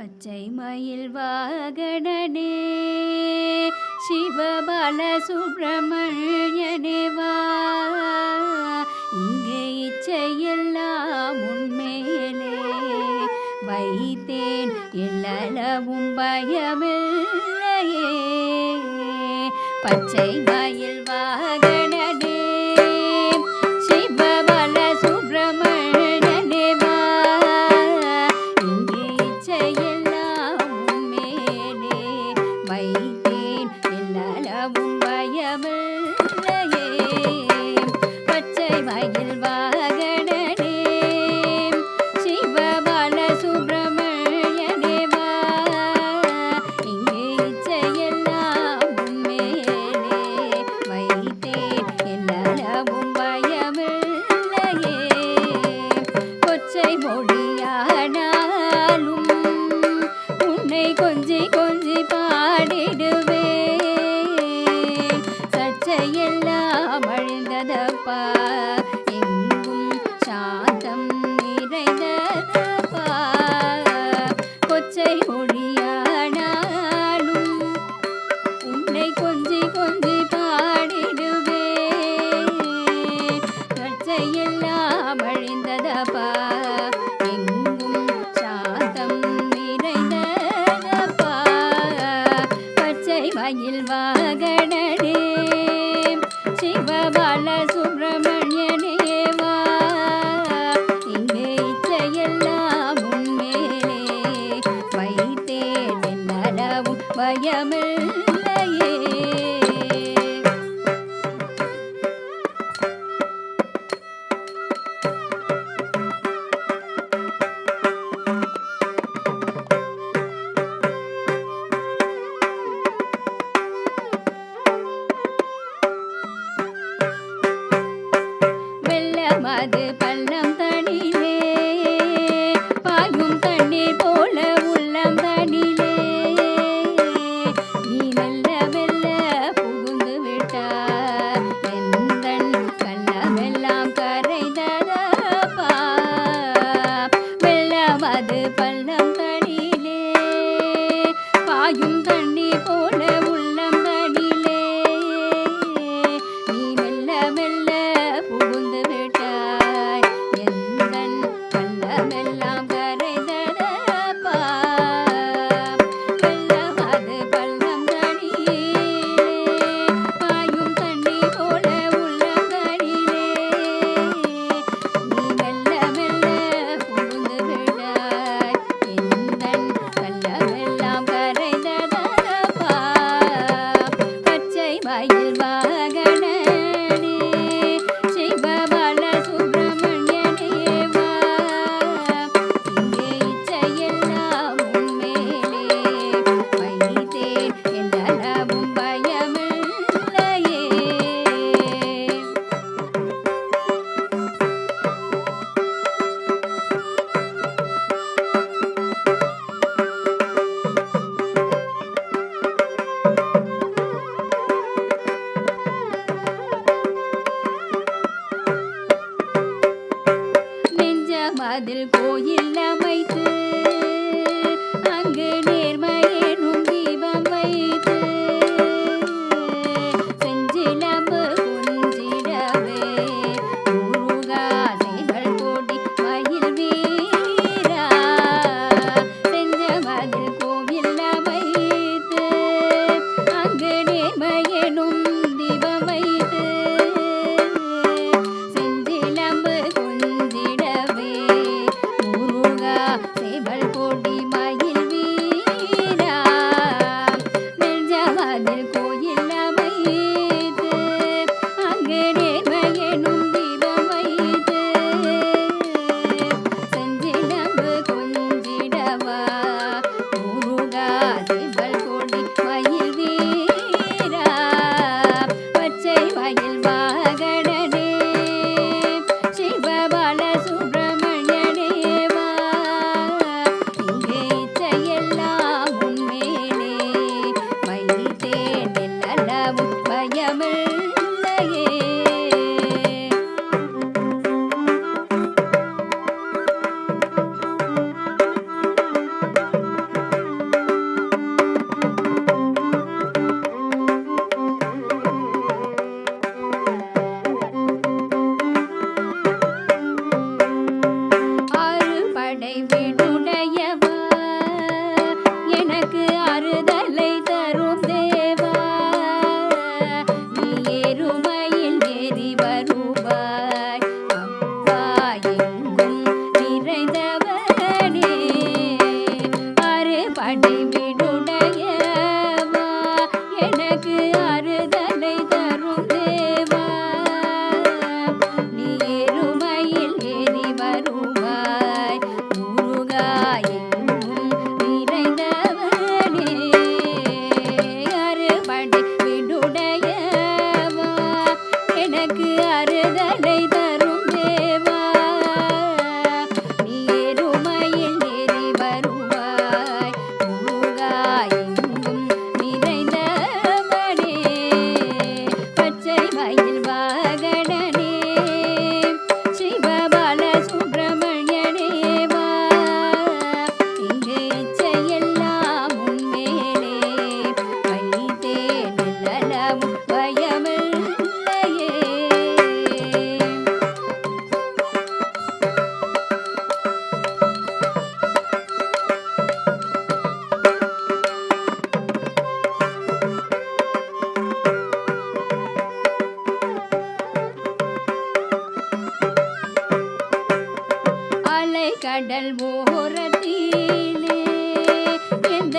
பச்சை மயில் வாகனனே சிவபால சுப்பிரமணியனே வா, இங்கே இச்சையெல்லாம் உன்மேலே வைத்தேன், எல்லளவும் பயமில்லையே. பச்சை மயில் வாகனனே சிவபால சுப்பிரமணியனே வா, இங்கே இச்சையெல்லாம் உன்மேலே வைத்தேன், எல்லளவும் பயமில்லையே. பச்சை மயில் வாகனனே சிவபால சுப்பிரமணியனே வா, இங்கே இச்சையெல்லாம் உன்மேலே வைத்தேன், எல்லளவும் பயமில்லையே. கொச்சை மொழியானாலும் உன்னை கொஞ்சி கொஞ்சி பாடிடுவேன், சர்ச்சையெல்லாம் அழிந்ததப்பா, எங்கும் சாந்தம் நிறைந்ததப்பா. கொச்சை மொழியானாலும் உன்னை கொஞ்சி கொஞ்சி பாடிடுவேன், சர்ச்சையெல்லாம் அழிந்ததப்பா, எங்கும் சாந்தம் நிறைந்ததப்பா. பச்சை மயில் வாகனனே சிவபால சுப்பிரமணியனே வா, இங்கே இச்சையெல்லாம் உன்மேலே வைத்தேன், எல்லளவும் பயமில்லையே. வெள்ளமது பள்ளம் தனிலே பாயும் தண்ணீர் போல உள்ளம் தனிலே, நீ மெல்ல மெல்ல புகுந்து விட்டாய், எந்தன் கள்ளமெல்லாம் கரைந்ததப்பா. வெள்ளமது பள்ளம் தனிலே பாயும் தண்ணீர் போல உள்ளம் தனிலே, நீ மெல்ல மெல்ல புகுந்து விட்டாய், எந்தன் கள்ளமெல்லாம் கரைந்ததப்பா. வெள்ளமது பள்ளம் தனிலே பாயும் தண்ணீர் போல உள்ளம் தனிலே, நீ மெல்ல மெல்ல புகுந்து விட்டாய், எந்தன் கள்ளமெல்லாம் கரைந்ததப்பா. பச்சை மயில் வாகனனே சிவபால சுப்பிரமணியனே வா, இங்கே இச்சையெல்லாம் உன்மேலே வைத்தேன், எல்லளவும் பயமில்லையே. நெஞ்சமதில் கோயில் அமைத்து அங்கு நேர்மையேனும் தீபம் வைத்து, செஞ்சிலம்பு குஞ்சிடவே முருகா சேவல் கொடி மயில் வீரா. செஞ்சமதில் கோயில் அமைத்து அங்கு நேர்மையேனும் தீபம் வைத்து, செஞ்சிலம்பு குஞ்சிடவே முருகா சேவல் கடல் ஓரத்திலே எந்த